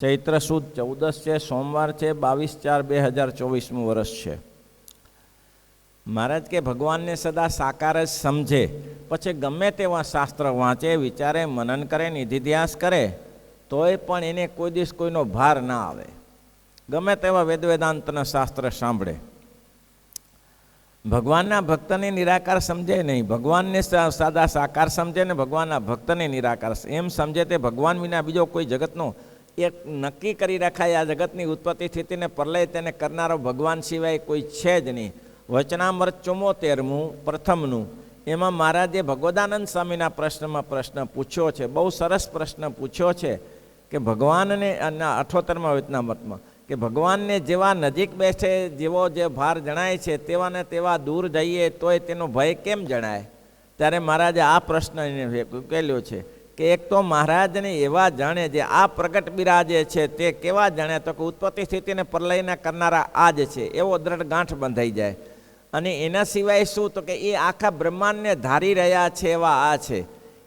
ચૈત્ર સુદ 14 છે, સોમવાર છે, 22/4/2024 વર્ષ છે. મહારાજ કે ભગવાનને સદા સાકાર જ સમજે, પછી ગમે તેવા શાસ્ત્ર વાંચે, વિચારે, મનન કરે, નિધિધ્યાસ કરે, તોય પણ એને કોઈ દિવસ કોઈનો ભાર ના આવે. ગમે તેવા વેદાંતના શાસ્ત્ર સાંભળે, ભગવાનના ભક્તને નિરાકાર સમજે નહીં. ભગવાનને સાદા સાકાર સમજે ને ભગવાનના ભક્તને નિરાકાર એમ સમજે તે ભગવાન વિના બીજો કોઈ જગતનો એક નક્કી કરી રખાય. આ જગતની ઉત્પત્તિ સ્થિતિને પ્રલય તેને કરનારો ભગવાન સિવાય કોઈ છે જ નહીં. વચનામૃત 74મું પ્રથમનું, એમાં મહારાજે ભગવદાનંદ સ્વામીના પ્રશ્ન પૂછ્યો છે. બહુ સરસ પ્રશ્ન પૂછ્યો છે કે ભગવાનને 78મા વચનામૃતમાં કે ભગવાનને જેવા નજીક બેસે, જેવો જે ભાર જણાય છે, તેવા ને તેવા દૂર જઈએ તોય તેનો ભય કેમ જણાય? ત્યારે મહારાજે આ પ્રશ્ન એને ઉકેલ્યો છે કે એક તો મહારાજને એવા જાણે જે આ પ્રગટ બિરાજે છે તે કેવા જાણે, તો કે ઉત્પત્તિ સ્થિતિને પ્રલયના કરનારા આ જ છે, એવો દ્રઢ ગાંઠ બંધાઈ જાય. અને એના સિવાય શું, તો કે એ આખા બ્રહ્માંડને ધારી રહ્યા છે એવા આ છે.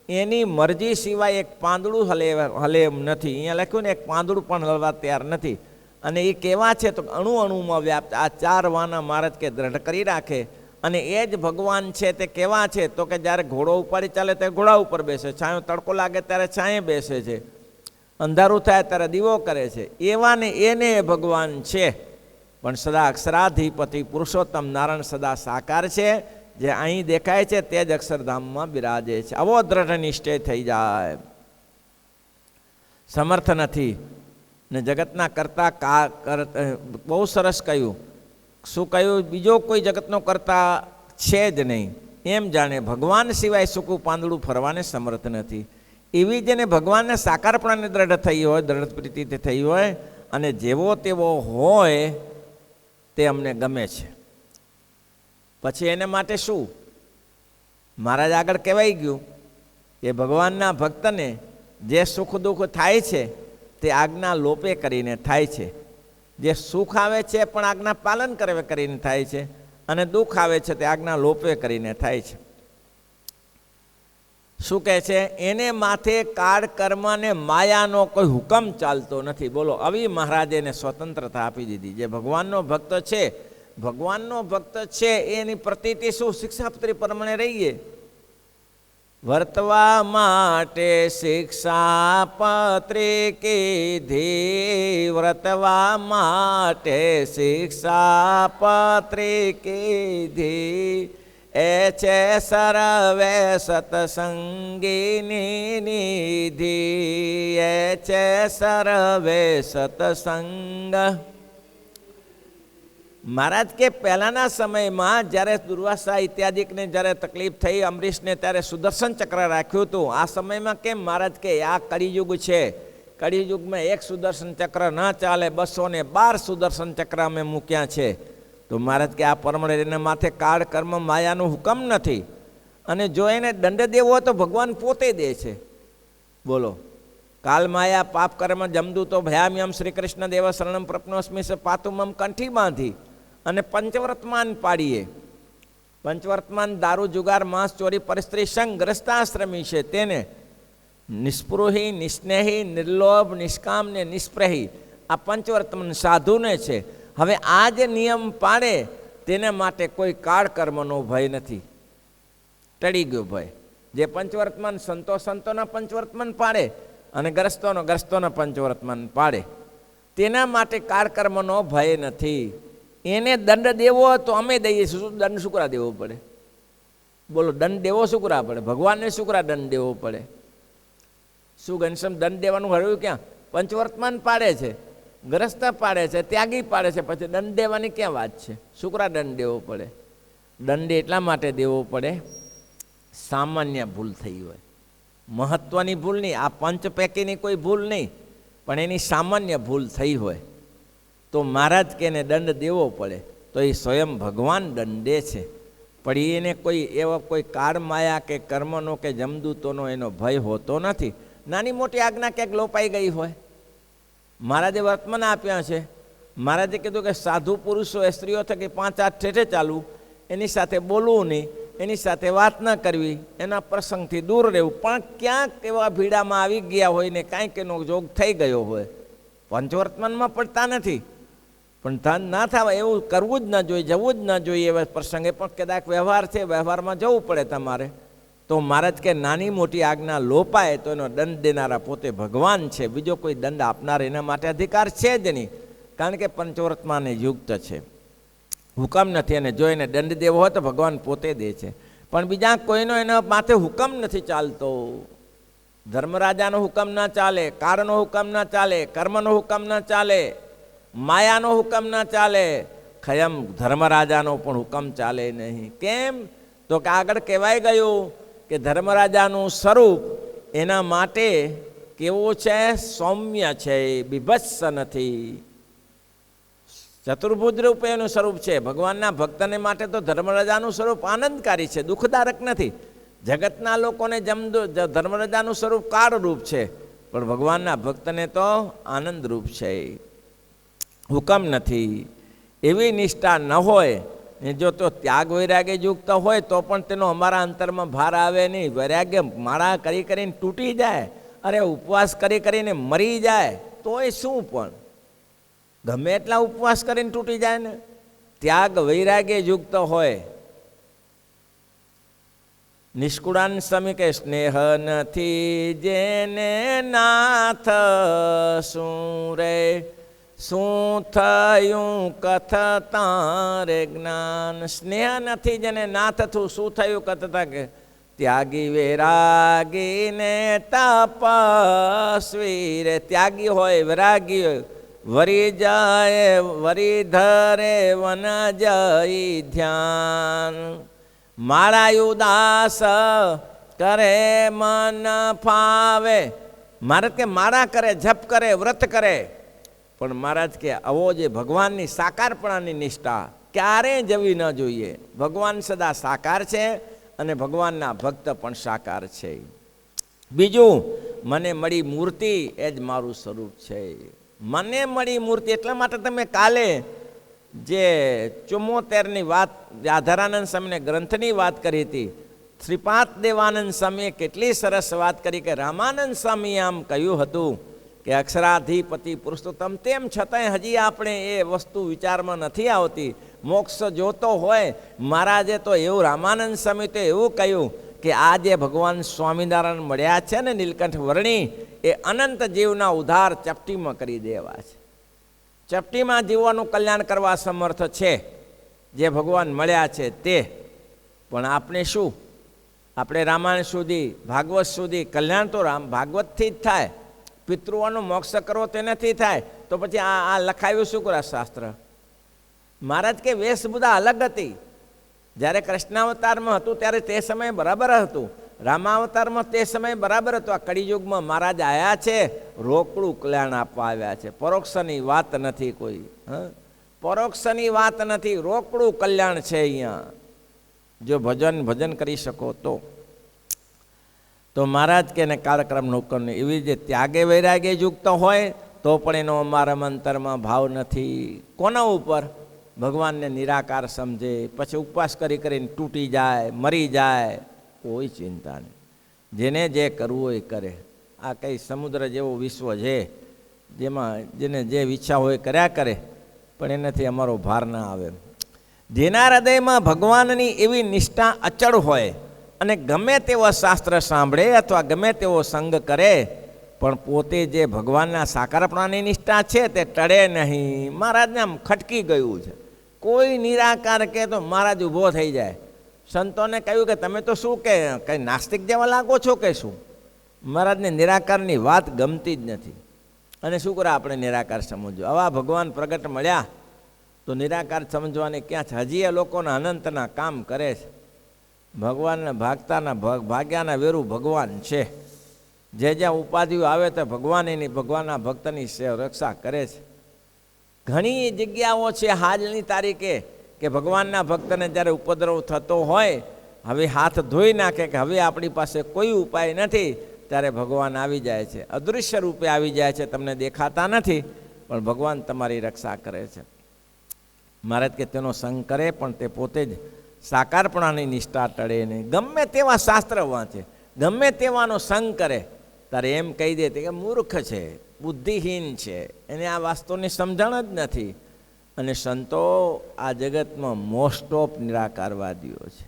એની મરજી સિવાય એક પાંદડું હલે એમ નથી. અહીંયા લખ્યું ને એક પાંદડું પણ હલવા તૈયાર નથી. અને એ કેવા છે, તો અણુ અણુમાં વ્યાપ્ત. આ 4 વાના મહારાજ કે દ્રઢ કરી રાખે. અને એ જ ભગવાન છે તે કેવા છે, તો કે જ્યારે ઘોડો ઉપાડી ચાલે ત્યારે ઘોડા ઉપર બેસે, છાંયો તડકો લાગે ત્યારે છાંયે બેસે છે, અંધારું થાય ત્યારે દીવો કરે છે. એવા ને એને ભગવાન છે. પણ સદા અક્ષરાધિપતિ પુરુષોત્તમ નારાયણ સદા સાકાર છે. જે અહીં દેખાય છે તે જ અક્ષરધામમાં બિરાજે છે. આવો દ્રઢ નિશ્ચય થઈ જાય. સમર્થ નથી ને જગતના કરતા બહુ સરસ કહ્યું. શું કહ્યું? બીજો કોઈ જગતનો કરતા છે જ નહીં એમ જાણે. ભગવાન સિવાય સૂકું પાંદડું ફરવાને સમર્થ નથી. એવી જેને ભગવાનને સાકારપણાને દ્રઢ થઈ હોય, દ્રઢ પ્રીતિથી થઈ હોય, અને જેવો તેવો હોય તે અમને ગમે છે. પછી એને માટે શું? મહારાજ આગળ કહેવાઈ ગયું કે ભગવાનના ભક્તને જે સુખ દુઃખ થાય છે તે આજ્ઞા લોપે કરીને થાય છે. જે સુખ આવે છે પણ આજ્ઞા પાલન કરીને થાય છે, અને દુઃખ આવે છે તે આજ્ઞા લોપે કરીને થાય છે. શું કહે છે? એને માથે કાળ કર્મ ને માયાનો કોઈ હુકમ ચાલતો નથી. બોલો, આવી મહારાજે એને સ્વતંત્રતા આપી દીધી. જે ભગવાનનો ભક્ત છે, ભગવાનનો ભક્ત છે એની પ્રતીતિ શું? શિક્ષાપત્રી પ્રમાણે રહીએ. વર્તવા માટે શિક્ષાપત્રી કીધી, વર્તવા માટે શિક્ષાપત્રી કીધી. એ છે સર્વે સત્સંગીની નિધિ, એ છે સર્વે સત્સંગ. મહારાજ કે પહેલાંના સમયમાં જ્યારે દુર્વાસા ઇત્યાદિકને જ્યારે તકલીફ થઈ, અમરીશને, ત્યારે સુદર્શન ચક્ર રાખ્યું હતું. આ સમયમાં કેમ? મહારાજ કે આ કળિયુગ છે, કળિયુગમાં એક સુદર્શન ચક્ર ન ચાલે, 212 સુદર્શન ચક્ર અમે મૂક્યા છે. તો મહારાજ કે આ પ્રમાણે એને માથે કાળ કર્મ માયાનો હુકમ નથી. અને જો એને દંડ દેવો હોય તો ભગવાન પોતે દે છે. બોલો, કાલ માયા પાપ કર્મ જમદુ તો ભયામ્યમ શ્રી કૃષ્ણ દેવ શરણમ પ્રપનોસ્મિ સ પાતુમમ કંઠી બાંધી અને પંચવર્તમાન પાડીએ. પંચવર્તમાન દારૂ, જુગાર, માંસ, ચોરી, પરસ્ત્રી, સંગ, ગ્રસ્તાશ્રમી છે તેને નિસ્પૃહી, નિસ્નેહી, નિર્લોભ, નિષ્કામ ને નિસ્પ્રહી, આ પંચવર્તમાન સાધુને છે. હવે આ જે નિયમ પાડે તેના માટે કોઈ કાળ કર્મનો ભય નથી. ટળી ગયો ભય. જે પંચવર્તમાન સંતોના પંચવર્તમાન પાડે અને ગ્રસ્તોના પંચવર્તમાન પાડે, તેના માટે કાળ કર્મનો ભય નથી. એને દંડ દેવો તો અમે દઈએ છીએ. દંડ શુક્રા દેવો પડે? બોલો, દંડ દેવો શુક્રા પડે? ભગવાનને શુક્રા દંડ દેવો પડે? શું ઘનશ્યામ, દંડ દેવાનું હરવું ક્યાં? પંચવર્તમાન પાડે છે, ગ્રસ્ત પાડે છે, ત્યાગી પાડે છે, પછી દંડ દેવાની ક્યાં વાત છે? શુક્રા દંડ દેવો પડે? દંડ એટલા માટે દેવો પડે સામાન્ય ભૂલ થઈ હોય, મહત્વની ભૂલ નહીં. આ પંચ પૈકીની કોઈ ભૂલ નહીં, પણ એની સામાન્ય ભૂલ થઈ હોય તો મહારાજ કે એને દંડ દેવો પડે. તો એ સ્વયં ભગવાન દંડે છે. પણ એને કોઈ એવો કોઈ કાળ માયા કે કર્મનો કે જમદૂતોનો એનો ભય હોતો નથી. નાની મોટી આજ્ઞા ક્યાંક લોપાઈ ગઈ હોય, મહારાજે વર્તમાન આપ્યા છે. મહારાજે કીધું કે સાધુ પુરુષો એ સ્ત્રીઓ થકી 5 હાથ ઠેઠે ચાલવું, એની સાથે બોલવું નહીં, એની સાથે વાત ન કરવી, એના પ્રસંગથી દૂર રહેવું. પણ ક્યાંક એવા ભીડામાં આવી ગયા હોય ને કાંઈક એનો જોગ થઈ ગયો હોય પંચવર્તમાનમાં પડતા નથી, પણ ધન ના થવા એવું કરવું જ ન જોઈએ, જવું જ ન જોઈએ. એવા પ્રસંગે પણ કદાચ વ્યવહાર છે, વ્યવહારમાં જવું પડે તમારે, તો મહારાજ કે નાની મોટી આજ્ઞા લોપાય તો એનો દંડ દેનારા પોતે ભગવાન છે, બીજો કોઈ દંડ આપનાર એના માટે અધિકાર છે જ નહીં, કારણ કે પંચવર્તમાને યુક્ત છે, હુકમ નથી. અને જો એને દંડ દેવો હોય તો ભગવાન પોતે દે છે, પણ બીજા કોઈનો એના માથે હુકમ નથી ચાલતો. ધર્મરાજાનો હુકમ ના ચાલે, કાળનો હુકમ ના ચાલે, કર્મનો હુકમ ના ચાલે, માયાનો હુકમ ના ચાલે, ખયમ ધર્મરાજાનો પણ હુકમ ચાલે નહીં. કેમ? તો કે આગળ કહેવાય ગયું કે ધર્મરાજાનું સ્વરૂપ એના માટે કેવું છે? સૌમ્ય છે, બીભત્સ નથી, ચતુર્ભુજ રૂપે એનું સ્વરૂપ છે. ભગવાનના ભક્તને માટે તો ધર્મરાજાનું સ્વરૂપ આનંદકારી છે, દુઃખદાયક નથી. જગતના લોકોને ધર્મરાજાનું સ્વરૂપ કાળરૂપ છે, પણ ભગવાનના ભક્તને તો આનંદરૂપ છે, હુકમ નથી. એવી નિષ્ઠા ન હોય ને જો તો ત્યાગ વૈરાગ્ય યુક્ત હોય તો પણ તેનો અમારા અંતરમાં ભાર આવે નહીં. વૈરાગ્ય માળા કરી કરીને તૂટી જાય, અરે ઉપવાસ કરી કરીને મરી જાય તોય શું, પણ ગમે એટલા ઉપવાસ કરીને તૂટી જાય ને. ત્યાગ વૈરાગ્ય યુક્ત હોય. નિષ્કુળાન સ્વામી કે સ્નેહ નથી જેને નાથ શું રે, શું થયું કથતા રે જ્ઞાન. સ્નેહ નથી જેને નાથ થયું, શું થયું કથતા કે ત્યાગી વૈરાગી ને તપસ્વી રે. ત્યાગી હોય, વૈરાગી હોય, વરી જાય વરી ધરે વન જઈ ધ્યાન. મારા ઉદાસ કરે મન ફાવે. મહારાજ કે મારા કરે, જપ કરે, વ્રત કરે, પણ મહારાજ કે આવો જે ભગવાનની સાકારપણાની નિષ્ઠા ક્યારેય જવી ન જોઈએ. ભગવાન સદા સાકાર છે અને ભગવાનના ભક્ત પણ સાકાર છે. બીજું, મને મળી મૂર્તિ એ જ મારું સ્વરૂપ છે. મને મળી મૂર્તિ એટલા માટે તમે કાલે જે 74ની વાત આધારાનંદ સ્વામીને ગ્રંથની વાત કરી હતી, શ્રીપાદ દેવાનંદ સ્વામીએ કેટલી સરસ વાત કરી કે રામાનંદ સ્વામીએ આમ કહ્યું હતું કે અક્ષરાધિપતિ પુરુષોત્તમ, તેમ છતાંય હજી આપણે એ વસ્તુ વિચારમાં નથી આવતી. મોક્ષ જોતો હોય મહારાજે તો એવું, રામાનંદ સ્વામી તો એવું કહ્યું કે આ જે ભગવાન સ્વામિનારાયણ મળ્યા છે ને નીલકંઠ વર્ણી, એ અનંત જીવના ઉદ્ધાર ચપટીમાં કરી દેવા છે. ચપટીમાં જીવવાનું કલ્યાણ કરવા સમર્થ છે જે ભગવાન મળ્યા છે તે. પણ આપણે શું? આપણે રામાયણ સુધી, ભાગવત સુધી, કલ્યાણ તો ભાગવતથી જ થાય. પિતૃઓનો મોક્ષ કરવો તેનાથી થાય. તો પછી આ લખાયું શું કરે શાસ્ત્ર? મહારાજ કે વેશ બધા અલગ હતી. જ્યારે કૃષ્ણાવતારમાં હતું ત્યારે તે સમયે બરાબર હતું, રામાવતારમાં તે સમય બરાબર હતો. આ કળિયુગમાં મહારાજ આવ્યા છે, રોકડું કલ્યાણ આપવા આવ્યા છે. પરોક્ષની વાત નથી કોઈ, પરોક્ષની વાત નથી, રોકડું કલ્યાણ છે અહીંયા. જો ભજન કરી શકો તો મહારાજ કે ને કાર્યક્રમ હુકમ નહીં. એવી જે ત્યાગે વૈરાગ્ય યુક્ત હોય તો પણ એનો અમારા અંતરમાં ભાવ નથી. કોના ઉપર? ભગવાનને નિરાકાર સમજે, પછી ઉપવાસ કરીને તૂટી જાય, મરી જાય, કોઈ ચિંતા નહીં. જેને જે કરવું હોય કરે. આ કંઈ સમુદ્ર જેવો વિશ્વ છે જેમાં જેને જે ઈચ્છા હોય કર્યા કરે, પણ એનાથી અમારો ભાર ના આવે. જેના હૃદયમાં ભગવાનની એવી નિષ્ઠા અચળ હોય અને ગમે તેવો શાસ્ત્ર સાંભળે અથવા ગમે તેવો સંગ કરે, પણ પોતે જે ભગવાનના સાકારપણાની નિષ્ઠા છે તે ટળે નહીં. મહારાજને આમ ખટકી ગયું છે. કોઈ નિરાકાર કહે તો મહારાજ ઊભો થઈ જાય. સંતોને કહ્યું કે તમે તો શું કે કંઈ નાસ્તિક જેવા લાગો છો કે શું? મહારાજને નિરાકારની વાત ગમતી જ નથી. અને શું કરે આપણે નિરાકાર સમજવું? આવા ભગવાન પ્રગટ મળ્યા તો નિરાકાર સમજવાની ક્યાં છે? હજી એ લોકોના અનંતના કામ કરે છે. ભગવાનના ભાગતાના ભાગ્યાના વેરું ભગવાન છે. જે જ્યાં ઉપાધિઓ આવે તો ભગવાન એની ભગવાનના ભક્તની રક્ષા કરે છે. ઘણી જગ્યાઓ છે હાલની તારીખે કે ભગવાનના ભક્તને જ્યારે ઉપદ્રવ થતો હોય, હવે હાથ ધોઈ નાખે કે હવે આપણી પાસે કોઈ ઉપાય નથી, ત્યારે ભગવાન આવી જાય છે. અદૃશ્ય રૂપે આવી જાય છે, તમને દેખાતા નથી, પણ ભગવાન તમારી રક્ષા કરે છે. મહારાજ કે તેનો સંગ કરે પણ તે પોતે જ સાકારપણાની નિષ્ઠા ટળે નહીં. ગમે તેવા શાસ્ત્ર વાંચે, ગમે તેવાનો સંગ કરે, તારે એમ કહી દે કે મૂર્ખ છે, બુદ્ધિહીન છે, એને આ વાસ્તુની સમજણ જ નથી. અને સંતો આ જગતમાં મોસ્ટ ઓફ નિરાકારવાદીઓ છે.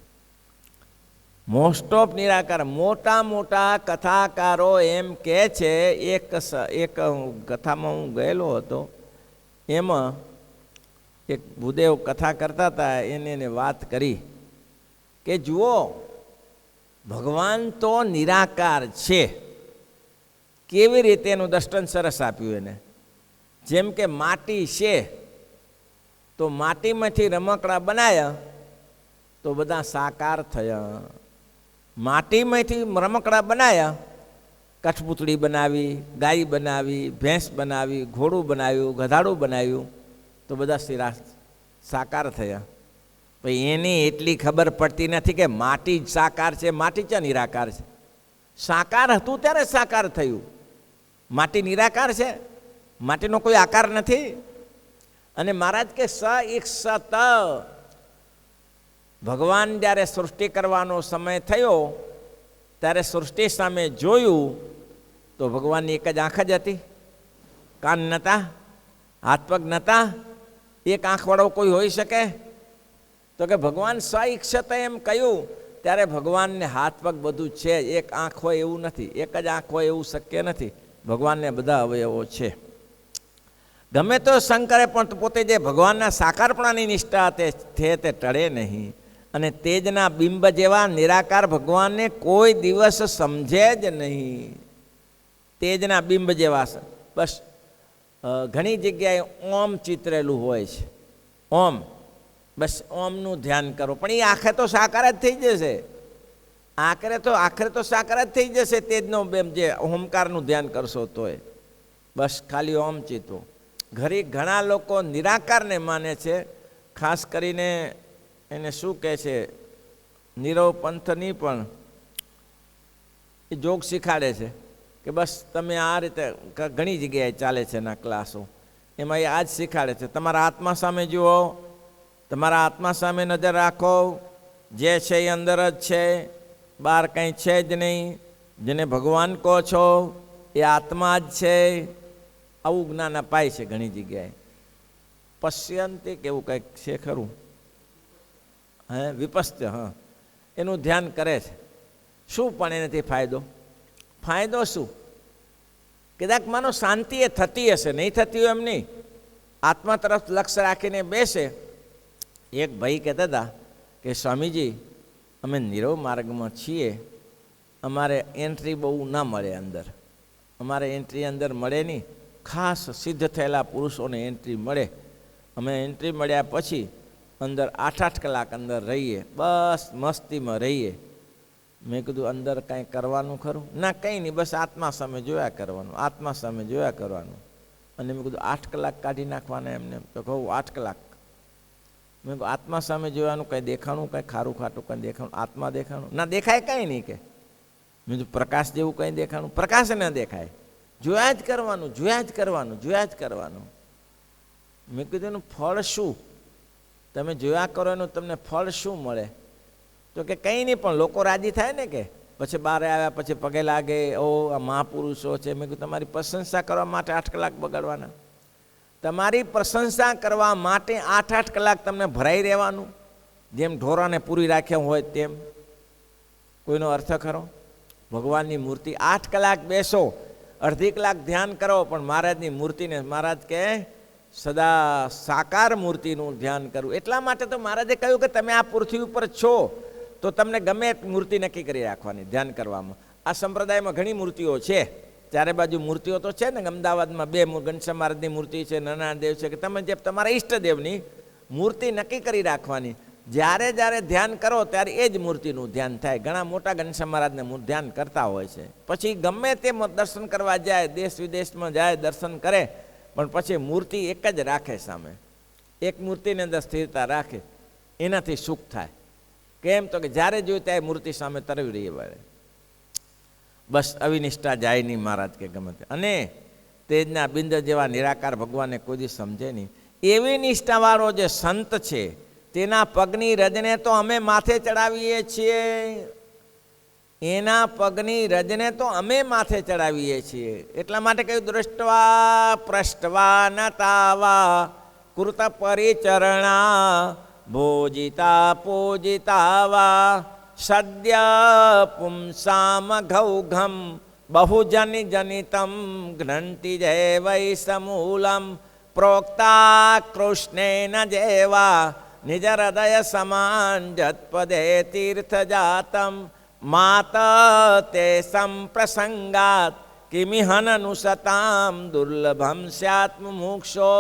મોસ્ટ ઓફ નિરાકાર. મોટા મોટા કથાકારો એમ કહે છે, એક કથામાં હું ગયેલો હતો, એમાં એક ભૂદેવ કથા કરતા હતા, એને વાત કરી કે જુઓ ભગવાન તો નિરાકાર છે. કેવી રીતે એનું દર્શન સરસ આપ્યું એને. જેમ કે માટી છે તો માટીમાંથી રમકડા બનાવ્યા તો બધા સાકાર થયા. માટીમાંથી રમકડા બનાવ્યા, કઠપૂતળી બનાવી, ગાય બનાવી, ભેંસ બનાવી, ઘોડું બનાવ્યું, ગધાડું બનાવ્યું તો બધા સાકાર થયા. પછી એની એટલી ખબર પડતી નથી કે માટી જ સાકાર છે, માટી ક્યાં નિરાકાર છે. સાકાર હતું ત્યારે સાકાર થયું. માટી નિરાકાર છે, માટીનો કોઈ આકાર નથી. અને મહારાજ કે સ એક સત. ભગવાન જ્યારે સૃષ્ટિ કરવાનો સમય થયો ત્યારે સૃષ્ટિ સામે જોયું તો ભગવાનની એક જ આંખ જ હતી. કાન નહોતા, હાથ પગ નહોતા. એક આંખવાળો કોઈ હોઈ શકે? તો કે ભગવાન સ ઈક્ષત એમ કહ્યું ત્યારે ભગવાનને હાથ પગ બધું છે, એક આંખ હોય એવું નથી, એક જ આંખ હોય એવું શક્ય નથી. ભગવાનને બધા અવયવો છે. ગમે તો શંકરે પણ પોતે જે ભગવાનના સાકારપણાની નિષ્ઠા તે ટળે નહીં. અને તેજના બિંબ જેવા નિરાકાર ભગવાનને કોઈ દિવસ સમજે જ નહીં. તેજના બિંબ જેવા. બસ ઘણી જગ્યાએ ઓમ ચિતરેલું હોય છે, ઓમ. બસ ઓમનું ધ્યાન કરો, પણ એ આખરે તો સાકાર જ થઈ જશે. આખરે તો સાકાર જ થઈ જશે. તેજનો જે ઓમકારનું ધ્યાન કરશો તોય બસ ખાલી ઓમ ચિતો. ઘણા લોકો નિરાકારને માને છે. ખાસ કરીને એને શું કહે છે, નીરવ પંથની પણ એ જોગ શીખાડે છે કે બસ તમે આ રીતે. ઘણી જગ્યાએ ચાલે છે એના ક્લાસો. એમાં એ આ જ શીખાડે છે, તમારા આત્મા સામે જુઓ, તમારા આત્મા સામે નજર રાખો. જે છે એ અંદર જ છે, બહાર કંઈ છે જ નહીં. જેને ભગવાન કહો છો એ આત્મા જ છે. આવું જ્ઞાન અપાય છે ઘણી જગ્યાએ. પશ્યંતી કે એવું કંઈક છે ખરું, વિપસ્ય. એનું ધ્યાન કરે છે. શું પણ એનાથી ફાયદો શું? કદાચ માનો શાંતિ એ થતી હશે, નહીં થતી હોય એમ નહીં. આત્મા તરફ લક્ષ્ય રાખીને બેસે. એક ભાઈ કહેતા હતા કે સ્વામીજી અમે નીરવ માર્ગમાં છીએ, અમારે એન્ટ્રી બહુ ના મળે અંદર. અમારે એન્ટ્રી અંદર મળે નહીં. ખાસ સિદ્ધ થયેલા પુરુષોને એન્ટ્રી મળે. અમે એન્ટ્રી મળ્યા પછી અંદર 8-8 કલાક અંદર રહીએ, બસ મસ્તીમાં રહીએ. મેં કીધું અંદર કાંઈ કરવાનું ખરું? ના, કંઈ નહીં, બસ આત્મા સામે જોયા કરવાનું, આત્મા સામે જોયા કરવાનું. અને મેં કીધું 8 કલાક કાઢી નાખવાના એમને? તો કહું 8 કલાક. મેં કહું આત્મા સામે જોવાનું, કંઈ દેખાણું, કંઈ ખારું ખાટું કંઈ દેખાણું? આત્મા દેખાણું? ના દેખાય કંઈ નહીં. કે મેં કીધું પ્રકાશ જેવું કંઈ દેખાણું? પ્રકાશ ન દેખાય. જોયા જ કરવાનું, જોયા જ કરવાનું, જોયા જ કરવાનું. મેં કીધું એનું ફળ શું? તમે જોયા કરો એનું તમને ફળ શું મળે? તો કે કંઈ નહીં, પણ લોકો રાજી થાય ને. કે પછી બહાર આવ્યા પછી પગે લાગે, ઓ આ મહાપુરુષો છે. મેં કીધું તમારી પ્રશંસા કરવા માટે 8 કલાક બગાડવાના? તમારી પ્રશંસા કરવા માટે 8-8 કલાક તમને ભરાઈ રહેવાનું? જેમ ઢોરાને પૂરી રાખ્યા હોય તેમ. કોઈનો અર્થ ખરો? ભગવાનની મૂર્તિ 8 કલાક બેસો, અડધી કલાક ધ્યાન કરો, પણ મહારાજની મૂર્તિને મહારાજ કે સદા સાકાર મૂર્તિનું ધ્યાન કરવું. એટલા માટે તો મહારાજે કહ્યું કે તમે આ પૃથ્વી ઉપર છો તો તમને ગમે મૂર્તિ નક્કી કરી રાખવાની ધ્યાન કરવામાં. આ સંપ્રદાયમાં ઘણી મૂર્તિઓ છે, ચારે બાજુ મૂર્તિઓ તો છે ને. અમદાવાદમાં 2 ઘનશ્યામ મહારાજની મૂર્તિ છે, નાના દેવ છે. કે તમે જે તમારા ઈષ્ટદેવની મૂર્તિ નક્કી કરી રાખવાની. જ્યારે જ્યારે ધ્યાન કરો ત્યારે એ જ મૂર્તિનું ધ્યાન થાય. ઘણા મોટા ઘનશ્યામ મહારાજને ધ્યાન કરતા હોય છે. પછી ગમે તે દર્શન કરવા જાય, દેશ વિદેશમાં જાય, દર્શન કરે, પણ પછી મૂર્તિ એક જ રાખે સામે. એક મૂર્તિની અંદર સ્થિરતા રાખે, એનાથી સુખ થાય. કેમ? તો કે જ્યારે જોયું ત્યારે મૂર્તિ સામે તરવી રહી વળે. બસ અવિનિષ્ઠા જાય નહીં મહારાજ કે ગમે તે. અને તેજના બિંદ જેવા નિરાકાર ભગવાનને કોઈ દી સમજે નહીં. એવી નિષ્ઠાવાળો જે સંત છે તેના પગની રજને તો અમે માથે ચડાવીએ છીએ. એના પગની રજને તો અમે માથે ચડાવીએ છીએ. એટલા માટે કહ્યું દૃષ્ટવા પ્રષ્ટવા નતાવા કૃત પરિચરણા ભોજિતા પૂજિતા વા સદ્ય પુંસામ ઘૌઘમ બહુજનિ જનિતમ ઘ્નંતિ જય વૈ સમૂલમ પ્રોક્તા કૃષ્ણેન જેવા નિજ હૃદય સમાન જત્પદે તીર્થ જાતમ માત તે સંપ્રસંગાત કિમિહનનુસતામ દુર્લભમ સ્યાત્મ મુક્ષો.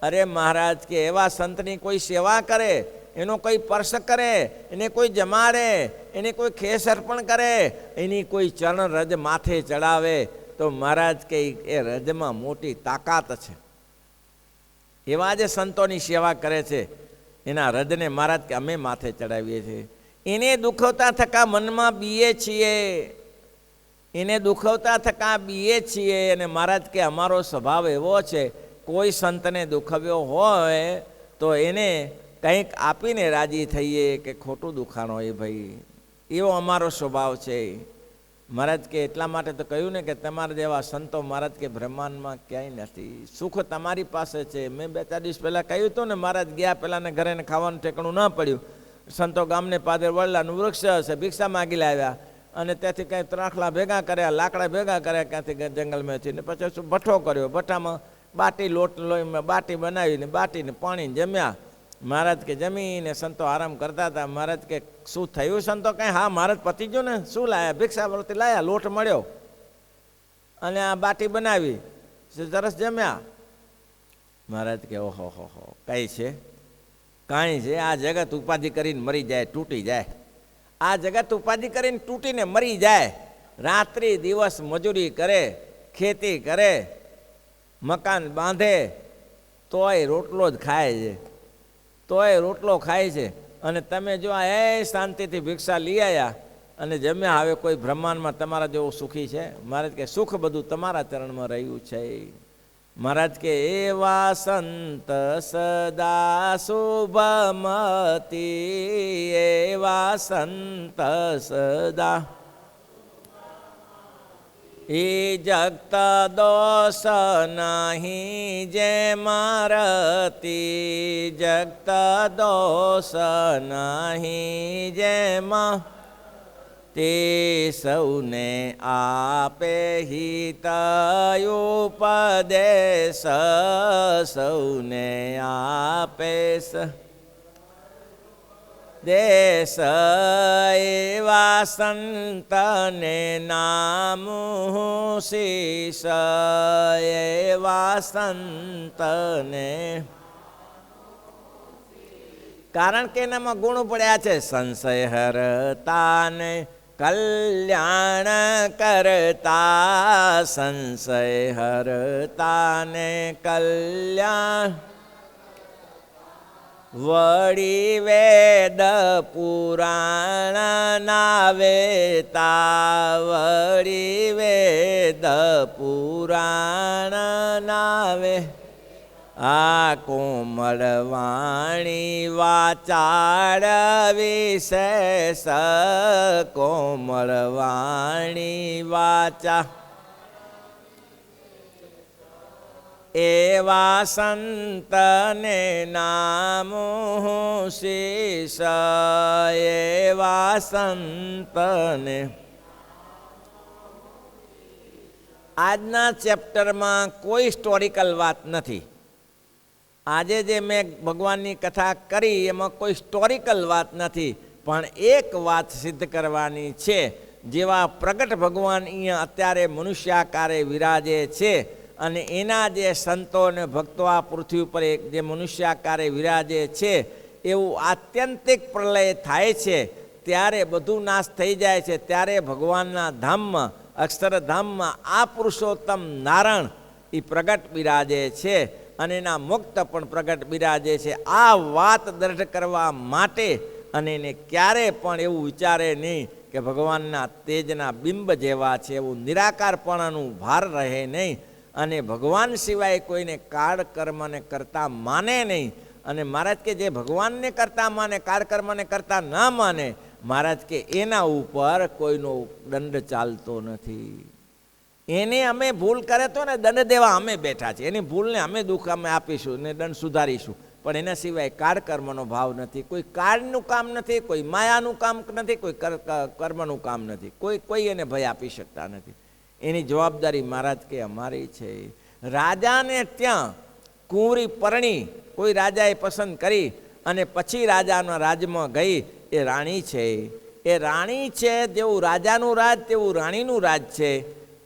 અરે મહારાજ કે એવા સંતની કોઈ સેવા કરે, એનો કોઈ સ્પર્શ કરે, એને કોઈ જમાડે, એને કોઈ ખેસ અર્પણ કરે, એની કોઈ ચરણ રજ માથે ચડાવે તો મહારાજ કે એ રજમાં મોટી તાકાત છે. એવા જે સંતોની સેવા કરે છે એના રજને મહારાજ કે અમે માથે ચડાવીએ છીએ. એને દુખવતા થકા મનમાં બીએ છીએ, એને દુખવતા થકા બીએ છીએ. અને મહારાજ કે અમારો સ્વભાવ એવો છે, કોઈ સંતને દુખવ્યો હોય તો એને કંઈક આપીને રાજી થઈએ કે ખોટું દુખાણો હોય ભાઈ, એવો અમારો સ્વભાવ છે. મહારાજ કે એટલા માટે તો કહ્યું ને કે તમારા જેવા સંતો મહારાજ કે બ્રહ્માંડમાં ક્યાંય નથી. સુખ તમારી પાસે છે. મેં 2-4 દિવસ પહેલાં કહ્યું હતું ને, મહારાજ ગયા પહેલાંને ઘરે ખાવાનું ઠેકાણું ન પડ્યું. સંતો ગામને પાદર વડલાનું વૃક્ષ હશે, ભિક્ષા માગી લાવ્યા અને ત્યાંથી કંઈ ત્રાખલા ભેગા કર્યા, લાકડા ભેગા કર્યા ક્યાંથી જંગલમાંથી, ને પછી ભઠ્ઠો કર્યો. ભઠ્ઠામાં બાટી લોટ લોહીમાં બાટી બનાવીને બાટીને પાણી જમ્યા. મહારાજ કે જમીને સંતો આરામ કરતા હતા. મહારાજ કે શું થયું સંતો? કંઈ હા મહારાજ પતી ગયું ને. શું લાયા? ભિક્ષાવૃત્તિ લાયા, લોટ મળ્યો અને આ બાટી બનાવી, સરસ જમ્યા. મહારાજ કે ઓહો હો હો, કઈ છે? કાંઈ છે? આ જગત ઉપાધિ કરીને મરી જાય, તૂટી જાય. આ જગત ઉપાધિ કરીને તૂટીને મરી જાય. રાત્રિ દિવસ મજૂરી કરે, ખેતી કરે, મકાન બાંધે, તોય રોટલો જ ખાય છે, તોય રોટલો ખાય છે. અને તમે જો એ શાંતિથી ભિક્ષા લઈ આવ્યા અને જમ્યા. હવે કોઈ બ્રહ્માંડમાં તમારા જેવું સુખી છે? મહારાજ કે સુખ બધું તમારા ચરણમાં રહ્યું છે. મહારાજ કે એવા સંત સદા શુભમતી, એવા સંત સદા એ જગત દોષ નહીં જે મારતી, જગત દોષ નહીં જેમાં તે સૌને આપે હિત ઉપદેશ, સૌને આપે દેશ. એવા સંતને નામ શીશ, એવા સંતને. કારણ કે એનામાં ગુણ પડ્યા છે. સંશય હરતાને કલ્યાણ કરતા, સંશય હરતાને કલ્યાણ. વળી વેદ પુરાણ નાવેતા, વળી વેદ પુરાણ નાવે. આ કોમળ વાણી વાચાળ વિશેષ, કોમળ વાણી વાચા. એવા સંતને નામ શીશ, એવા સંતને. આજના ચેપ્ટરમાં કોઈ હિસ્ટોરિકલ વાત નથી. આજે જે મેં ભગવાનની કથા કરી એમાં કોઈ હિસ્ટોરિકલ વાત નથી, પણ એક વાત સિદ્ધ કરવાની છે. જેવા પ્રગટ ભગવાન અહીંયા અત્યારે મનુષ્યાકારે વિરાજે છે અને એના જે સંતો અને ભક્તો આ પૃથ્વી ઉપર જે મનુષ્યાકારે વિરાજે છે, એવું આત્યંતિક પ્રલય થાય છે ત્યારે બધું નાશ થઈ જાય છે. ત્યારે ભગવાનના ધામમાં, અક્ષરધામમાં આ પુરુષોત્તમ નારાયણ એ પ્રગટ બિરાજે છે અને એના મુક્ત પણ પ્રગટ બિરાજે છે. આ વાત દૃઢ કરવા માટે અને એને ક્યારે પણ એવું વિચારે નહીં કે ભગવાનના તેજના બિંબ જેવા છે, એવું નિરાકારપણાનું ભાર રહે નહીં. અને ભગવાન સિવાય કોઈને કાળ કર્મને કરતા માને નહીં. અને મહારાજ કે જે ભગવાનને કરતા માને, કાળ કર્મને કરતા ના માને મહારાજ કે એના ઉપર કોઈનો દંડ ચાલતો નથી. એને અમે ભૂલ કરે તો ને દંડ દેવા અમે બેઠા છીએ. એની ભૂલને અમે દુઃખ અમે આપીશું ને દંડ સુધારીશું, પણ એના સિવાય કાળ કર્મનો ભાવ નથી. કોઈ કાળનું કામ નથી, કોઈ માયાનું કામ નથી, કોઈ કર્મનું કામ નથી. કોઈ એને ભય આપી શકતા નથી. એની જવાબદારી મહારાજ કે અમારી છે. રાજાને ત્યાં કુંવરી પરણી કોઈ રાજાએ પસંદ કરી અને પછી રાજાના રાજમાં ગઈ. એ રાણી છે. એ રાણી છે, જેવું રાજાનું રાજ તેવું રાણીનું રાજ છે.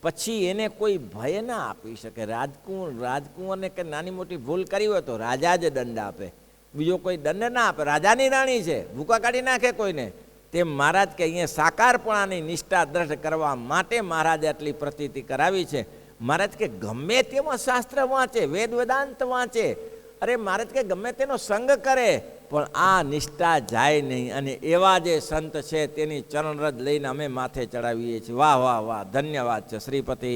પછી એને કોઈ ભય ના આપી શકે. રાજકુંવરને કે નાની મોટી ભૂલ કરી હોય તો રાજા જ દંડ આપે, બીજો કોઈ દંડ ના આપે. રાજાની રાણી છે, ભૂકા કાઢી નાખે કોઈને. તેમ મહારાજ કે અહીંયા સાકારપણાની નિષ્ઠા દ્રઢ કરવા માટે મહારાજે આટલી પ્રતીતિ કરાવી છે. મહારાજ કે ગમે તેમાં શાસ્ત્ર વાંચે, વેદ વેદાંત વાંચે, અરે મહારાજ કે ગમે તેનો સંગ કરે, પણ આ નિષ્ઠા જાય નહીં. અને એવા જે સંત છે તેની ચરણરજ લઈને અમે માથે ચડાવીએ છીએ. વાહ વાહ વાહ, ધન્યવાદ છે. શ્રીપતિ